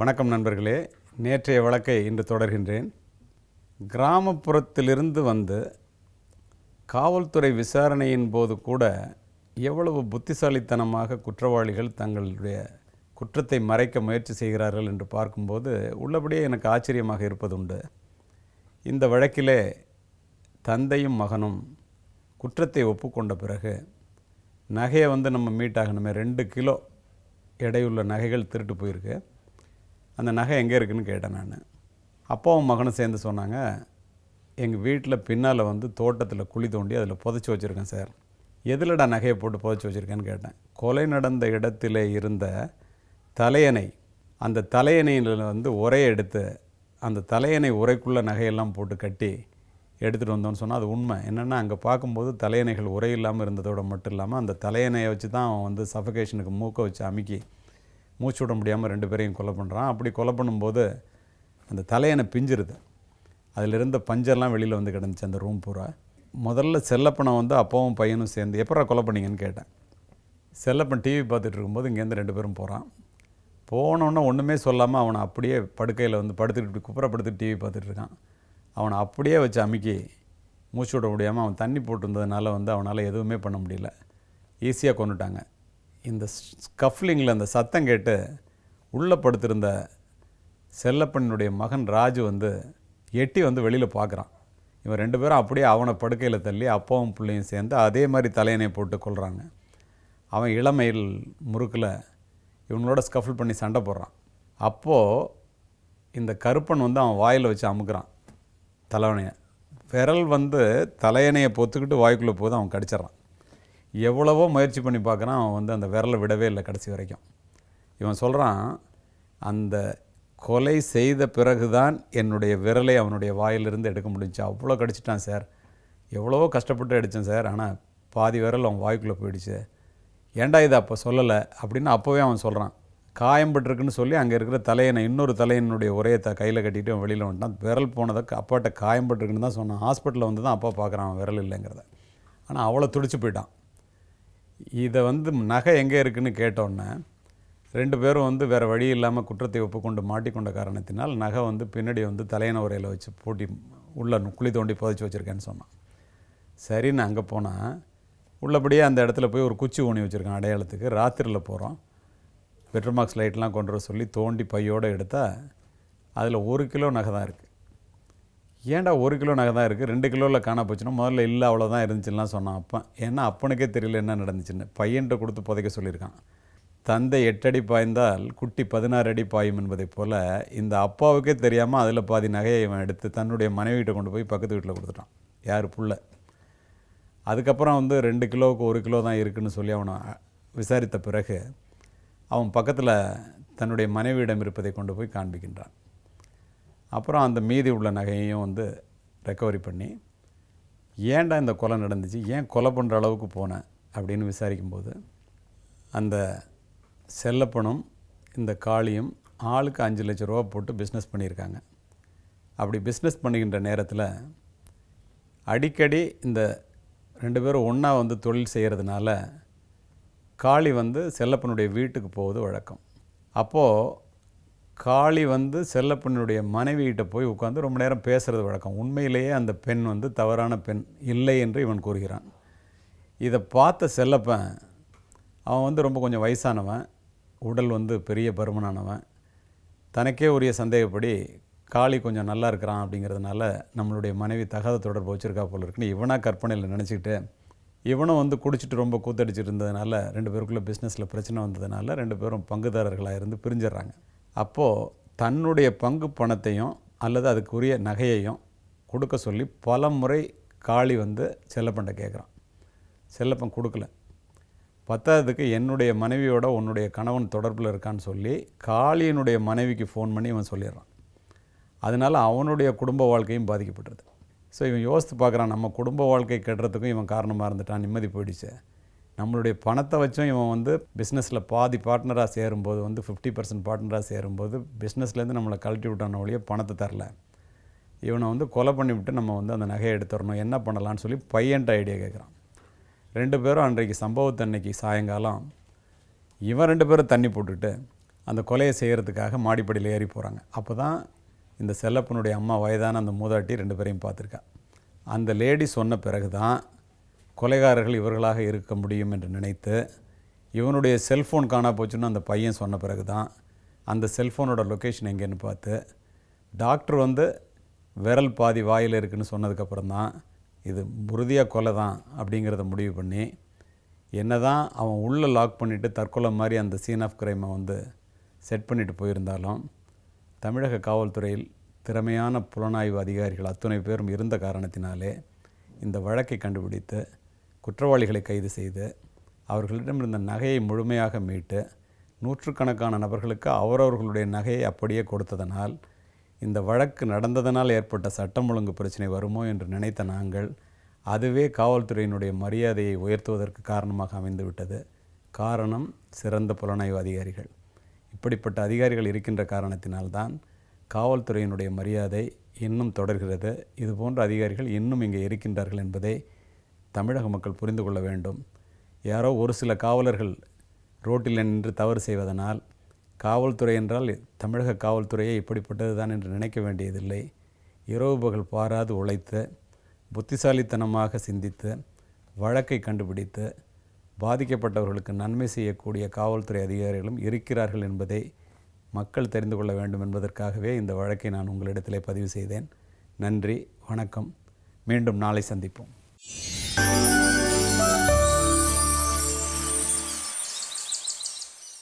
வணக்கம் நண்பர்களே. நேற்றைய வழக்கை இன்று தொடர்கின்றேன். கிராமப்புறத்திலிருந்து வந்து காவல்துறை விசாரணையின் போது கூட எவ்வளவு புத்திசாலித்தனமாக குற்றவாளிகள் தங்களுடைய குற்றத்தை மறைக்க முயற்சி செய்கிறார்கள் என்று பார்க்கும்போது உள்ளபடியே எனக்கு ஆச்சரியமாக இருப்பதுண்டு. இந்த வழக்கிலே தந்தையும் மகனும் குற்றத்தை ஒப்புக்கொண்ட பிறகு நகையை நம்ம மீட்டாகணுமே. 2 கிலோ எடையுள்ள நகைகள் திருட்டு போயிருக்கு. அந்த நகை எங்கே இருக்குதுன்னு கேட்டேன் நான். அப்பாவும் மகனும் சேர்ந்து சொன்னாங்க, எங்கள் வீட்டில் பின்னால் தோட்டத்தில் குழி தோண்டி அதில் புதைச்சி வச்சுருக்கேன் சார். எதிலடா நகையை போட்டு புதைச்சி வச்சுருக்கேன்னு கேட்டேன். கொலை நடந்த இடத்திலே இருந்த தலையணை, அந்த தலையணையில் உரையை எடுத்து அந்த தலையணை உரைக்குள்ளே நகையெல்லாம் போட்டு கட்டி எடுத்துகிட்டு வந்தோன்னு சொன்னால் அது உண்மை. என்னென்னா அங்கே பார்க்கும்போது தலையணைகள் உரை இல்லாமல் இருந்ததோடு மட்டும் இல்லாமல் அந்த தலையணையை வச்சு தான் அவன் சஃபகேஷனுக்கு மூக்கை வச்சு அமுக்கி மூச்சு விட முடியாமல் 2 பேரையும் கொலை பண்ணுறான். அப்படி கொலை பண்ணும்போது அந்த தலையணை பிஞ்சிருது. அதில் இருந்த பஞ்செல்லாம் வெளியில் கிடந்துச்சு அந்த ரூம் பூரா. முதல்ல செல்லப்பனை அப்பாவும் பையனும் சேர்ந்து எப்படா கொலை பண்ணிங்கன்னு கேட்டேன். செல்லப்பன் டிவி பார்த்துட்டு இருக்கும்போது இங்கேருந்து 2 பேரும் போகிறான். போனோன்னே ஒன்றுமே சொல்லாமல் அவனை அப்படியே படுக்கையில் படுத்துக்கிட்டு குப்புறப்படுத்திட்டு டிவி பார்த்துட்ருக்கான். அவனை அப்படியே வச்சு அமுக்கி மூச்சு விட முடியாமல் அவன் தண்ணி போட்டிருந்ததுனால அவனால் எதுவுமே பண்ண முடியல. ஈஸியாக கொண்டுட்டாங்க. இந்த ஸ்கஃப்லிங்கில் அந்த சத்தம் கேட்டு உள்ளே படுத்திருந்த செல்லப்பனுடைய மகன் ராஜு எட்டி வெளியில் பார்க்குறான். இவன் 2 பேரும் அப்படியே அவனை படுக்கையில் தள்ளி அப்பாவும் பிள்ளையும் சேர்ந்து அதே மாதிரி தலையணையை போட்டு கொள்கிறாங்க. அவன் இளமையில் முறுக்கில் இவங்களோட ஸ்கஃபில் பண்ணி சண்டை போடுறான். அப்போது இந்த கருப்பன் அவன் வாயில் வச்சு அமுக்குறான் தலையணையை. விரல் தலையணையை பொத்துக்கிட்டு வாய்க்குள்ளே போது அவன் கடிச்சிட்றான். எவ்வளவோ முயற்சி பண்ணி பார்க்குறான். அவன் அந்த விரலை விடவே இல்லை கடைசி வரைக்கும். இவன் சொல்கிறான், அந்த கொலை செய்த பிறகு தான் என்னுடைய விரலை அவனுடைய வாயிலிருந்து எடுக்க முடிஞ்சிச்சு. அவ்வளோ கடிச்சிட்டான் சார். எவ்வளவோ கஷ்டப்பட்டு அடித்தேன் சார். ஆனால் பாதி விரல் அவன் வாய்க்குள்ளே போயிடுச்சு. ஏண்டா இது அப்போ சொல்லலை அப்படின்னு அப்போவே அவன் சொல்கிறான். காயம்பட்டுருக்குன்னு சொல்லி அங்கே இருக்கிற தலையணை இன்னொரு தலையனுடைய உரையை கையில் கட்டிட்டு அவன் வெளியில் வந்துட்டான். விரல் போனதை அப்பாட்ட காயம்பட்டுருக்குன்னு தான் சொன்னான். ஹாஸ்பிட்டலில் தான் அப்பா பார்க்குறான் அவன் விரல் இல்லைங்கிறத. ஆனால் அவ்வளோ துடிச்சு போயிட்டான். இதை நகை எங்கே இருக்குதுன்னு கேட்டோன்னே 2 பேரும் வேறு வழி இல்லாமல் குற்றத்தை ஒப்புக்கொண்டு மாட்டிக்கொண்ட காரணத்தினால் நகை பின்னாடி தலையணை உரையில் வச்சு போட்டி உள்ள குழி தோண்டி புதைச்சி வச்சுருக்கேன்னு சொன்னான். சரின்னு அங்கே போனால் உள்ளபடியே அந்த இடத்துல போய் ஒரு குச்சி ஊனி வச்சுருக்கான் அடையாளத்துக்கு. ராத்திரியில் போகிறோம். பெட்ரோமாக்ஸ் லைட்லாம் கொண்டு வர சொல்லி தோண்டி பையோடு எடுத்தால் அதில் 1 கிலோ நகை தான் இருக்குது. ஏன்டா 1 கிலோ நகை தான் இருக்குது, 2 கிலோவில் காண போச்சுன்னா முதல்ல இல்லை அவ்வளோதான் இருந்துச்சுலாம் சொன்னான் அப்பன். ஏன்னா அப்பனுக்கே தெரியல என்ன நடந்துச்சுன்னு. பையன்கிட்ட கொடுத்து புதைக்க சொல்லியிருக்கான். தந்தை 8 அடி பாய்ந்தால் குட்டி 16 அடி பாயும் என்பதைப் போல் இந்த அப்பாவுக்கே தெரியாமல் அதில் பாதி நகையை இவன் எடுத்து தன்னுடைய மனைவிகிட்ட கொண்டு போய் பக்கத்து வீட்டில் கொடுத்துட்டான். யார் புள்ள. அதுக்கப்புறம் 2 கிலோவுக்கு 1 கிலோ தான் இருக்குதுன்னு சொல்லி அவனை விசாரித்த பிறகு அவன் பக்கத்தில் தன்னுடைய மனைவியிடம் இருப்பதை கொண்டு போய் காண்பிக்கின்றான். அப்புறம் அந்த மீதி உள்ள நகையையும் ரெக்கவரி பண்ணி ஏன்டா இந்த கொலை நடந்துச்சு, ஏன் கொலை பண்ணுற அளவுக்கு போனேன் அப்படின்னு விசாரிக்கும்போது அந்த செல்லப்பனும் இந்த காளியும் ஆளுக்கு 5 லட்ச ரூபா போட்டு பிஸ்னஸ் பண்ணியிருக்காங்க. அப்படி பிஸ்னஸ் பண்ணுகின்ற நேரத்தில் அடிக்கடி இந்த 2 பேரும் ஒன்றா தொழில் செய்கிறதுனால காளி செல்லப்பனுடைய வீட்டுக்கு போவது வழக்கம். அப்போது காளி செல்லப்பனுடைய மனைவிகிட்ட போய் உட்காந்து ரொம்ப நேரம் பேசுகிறது வழக்கம். உண்மையிலேயே அந்த பெண் தவறான பெண் இல்லை என்று இவன் கூறுகிறான். இதை பார்த்த செல்லப்பன் அவன் ரொம்ப கொஞ்சம் வயசானவன், உடல் பெரிய பருமனானவன். தனக்கே உரிய சந்தேகப்படி காளி கொஞ்சம் நல்லா இருக்கிறான் அப்படிங்கிறதுனால நம்மளுடைய மனைவி தகாத தொடர்பு வச்சுருக்கா போல இருக்குன்னு இவனாக கற்பனையில் நினச்சிக்கிட்டு இவனும் குடிச்சிட்டு ரொம்ப கூத்தடிச்சிட்டு இருந்ததுனால 2 பேருக்குள்ளே பிஸ்னஸில் பிரச்சனை வந்ததுனால 2 பேரும் பங்குதாரர்களாக இருந்து பிரிஞ்சிடறாங்க. அப்போது தன்னுடைய பங்கு பணத்தையும் அல்லது அதுக்குரிய நகையையும் கொடுக்க சொல்லி பல முறை காளி செல்லப்பன்ட்ட கேட்குறான். செல்லப்பன் கொடுக்கல. பத்தாவதுக்கு என்னுடைய மனைவியோட உன்னுடைய கணவன் தொடர்பில் இருக்கான்னு சொல்லி காளியினுடைய மனைவிக்கு ஃபோன் பண்ணி இவன் சொல்லிடுறான். அதனால் அவனுடைய குடும்ப வாழ்க்கையும் பாதிக்கப்பட்டுருது. ஸோ இவன் யோசித்து பார்க்குறான், நம்ம குடும்ப வாழ்க்கை கெடுறதுக்கும் இவன் காரணமாக இருந்துட்டான், நிம்மதி போயிடுச்சு. நம்மளுடைய பணத்தை வச்சும் இவன் பிஸ்னஸில் பாதி பார்ட்னராக சேரும்போது 50% பார்ட்னராக சேரும்போது பிஸ்னஸ்லேருந்து நம்மளை கழட்டி விட்டான ஒழிய பணத்தை தரல. இவனை கொலை பண்ணிவிட்டு நம்ம அந்த நகையை எடுத்துடணும், என்ன பண்ணலான்னு சொல்லி பையன்ட்ட ஐடியா கேட்குறான். 2 பேரும் அன்றைக்கு சம்பவத்தன்னைக்கு சாயங்காலம் இவன் 2 பேரும் தண்ணி போட்டுட்டு அந்த கொலையை செய்கிறதுக்காக மாடிப்படியில் ஏறி போகிறாங்க. அப்போ தான் இந்த செல்லப்பனுடைய அம்மா வயதான அந்த மூதாட்டி 2 பேரையும் பார்த்துருக்கா. அந்த லேடி சொன்ன பிறகு தான் கொலைகாரர்கள் இவர்களாக இருக்க முடியும் என்று நினைத்து, இவனுடைய செல்ஃபோன் காணா போச்சுன்னு அந்த பையன் சொன்ன பிறகு தான் அந்த செல்ஃபோனோட லொக்கேஷன் எங்கேன்னு பார்த்து, டாக்டர் வந்து விரல் பாதி வாயில் இருக்குதுன்னு சொன்னதுக்கப்புறம் தான் இது உறுதியாக கொலை தான் அப்படிங்கிறத முடிவு பண்ணி, என்ன தான் அவன் உள்ளே லாக் பண்ணிவிட்டு தற்கொலை மாதிரி அந்த சீன் ஆஃப் கிரைமை வந்து செட் பண்ணிட்டு போயிருந்தாலும், தமிழக காவல்துறையில் திறமையான புலனாய்வு அதிகாரிகள் அத்தனை பேரும் இருந்த காரணத்தினாலே இந்த வழக்கை கண்டுபிடித்து குற்றவாளிகளை கைது செய்து அவர்களிடம் இருந்த நகையை முழுமையாக மீட்டு நூற்றுக்கணக்கான நபர்களுக்கு அவரவர்களுடைய நகையை அப்படியே கொடுத்ததனால், இந்த வழக்கு நடந்ததனால் ஏற்பட்ட சட்டம் ஒழுங்கு பிரச்சனை வருமோ என்று நினைத்த நாங்கள், அதுவே காவல்துறையினுடைய மரியாதையை உயர்த்துவதற்கு காரணமாக அமைந்துவிட்டது. காரணம் சிறந்த புலனாய்வு அதிகாரிகள். இப்படிப்பட்ட அதிகாரிகள் இருக்கின்ற காரணத்தினால்தான் காவல்துறையினுடைய மரியாதை இன்னும் தொடர்கிறது. இதுபோன்ற அதிகாரிகள் இன்னும் இங்கே இருக்கின்றார்கள் என்பதை தமிழக மக்கள் புரிந்து கொள்ள வேண்டும். யாரோ ஒரு சில காவலர்கள் ரோட்டில் நின்று தவறு செய்வதனால் காவல்துறை என்றால் தமிழக காவல்துறையே இப்படிப்பட்டது தான் என்று நினைக்க வேண்டியதில்லை. இரவு பகல் பாராது உழைத்து புத்திசாலித்தனமாக சிந்தித்து வழக்கை கண்டுபிடித்து பாதிக்கப்பட்டவர்களுக்கு நன்மை செய்யக்கூடிய காவல்துறை அதிகாரிகளும் இருக்கிறார்கள் என்பதை மக்கள் தெரிந்து கொள்ள வேண்டும் என்பதற்காகவே இந்த வழக்கை நான் உங்களிடத்திலே பதிவு செய்தேன். நன்றி, வணக்கம். மீண்டும் நாளை சந்திப்போம்.